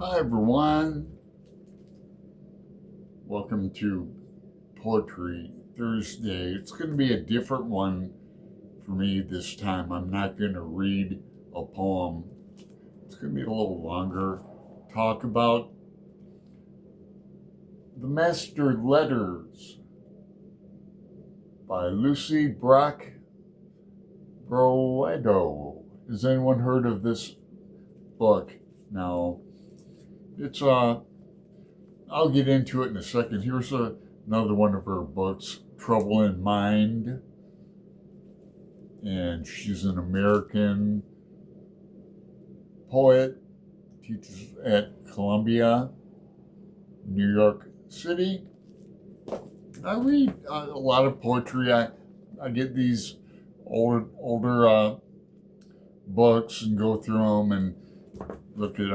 Hi everyone, welcome to Poetry Thursday. It's going to be a different one for me this time. I'm not going to read a poem. It's going to be a little longer. Talk about The Master Letters by Lucie Brock-Broido. Has anyone heard of this book? Now, it's I'll get into it in a second. Here's another one of her books, Trouble in Mind. And she's an American poet, teaches at Columbia, New York City. I read a lot of poetry. I get these older books and go through them and look at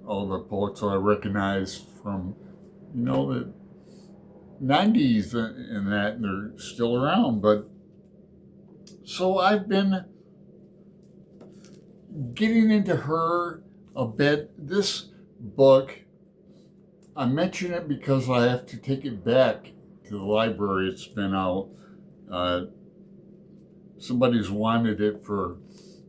all the poets I recognize from, the 90s and that, and they're still around. But so I've been getting into her a bit. This book, I mention it because I have to take it back to the library. It's been out. Somebody's wanted it for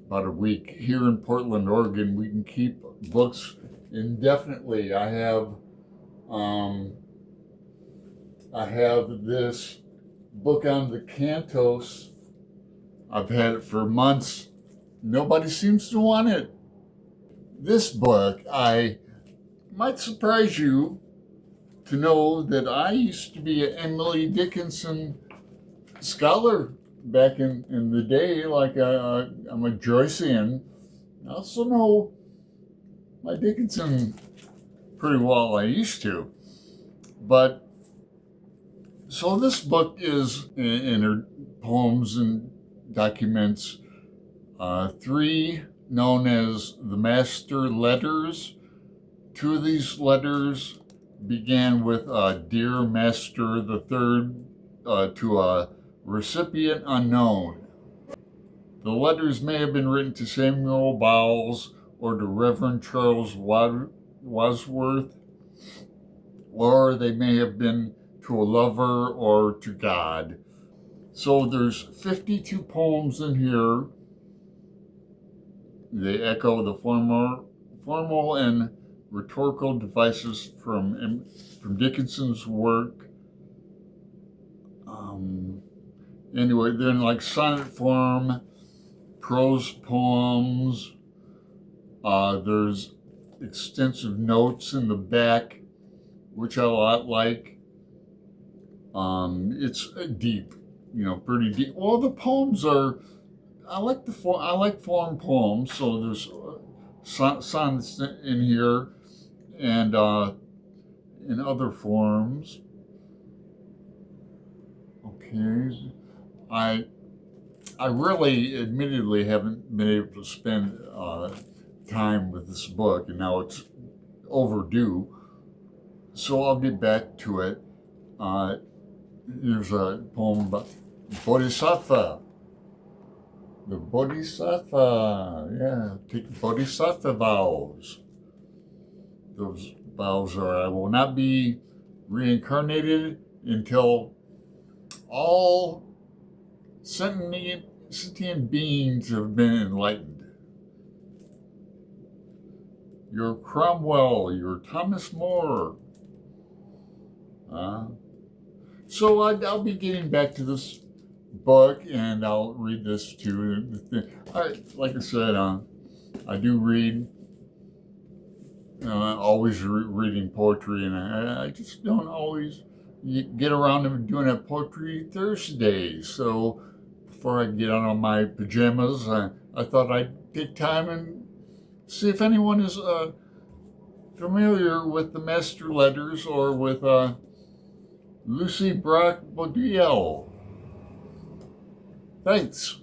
about a week. Here in Portland, Oregon, we can keep books indefinitely. I have this book on the cantos. I've had it for months. Nobody seems to want it. This book, I might surprise you to know that I used to be an Emily Dickinson scholar back in the day. Like I'm a Joycean. I also know my Dickinson pretty well. I used to. But so this book is in her poems and documents, 3 known as the Master Letters. 2 of these letters began with Dear Master, the third to a recipient unknown. The letters may have been written to Samuel Bowles or to Reverend Charles Wadsworth, or they may have been to a lover or to God. So there's 52 poems in here. They echo the formal and rhetorical devices from Dickinson's work. Anyway, they're in like sonnet form, prose poems. There's extensive notes in the back, which I like. It's deep, pretty deep. Well, the poems are. I like form poems. So there's sonnets in here, and in other forms. Okay, I really, admittedly, haven't been able to spend time with this book, and now it's overdue. So I'll get back to it. There's a poem about Bodhisattva. The Bodhisattva, take Bodhisattva vows. Those vows are, I will not be reincarnated until all sentient beings have been enlightened. You're Cromwell, you're Thomas More. So I'll be getting back to this book, and I'll read this too. Like I said, I do read, always reading poetry, and I just don't always get around to doing a Poetry Thursday. So before I get out of my pajamas, I thought I'd take time and see if anyone is familiar with the Master Letters or with Lucie Brock-Broido. Thanks.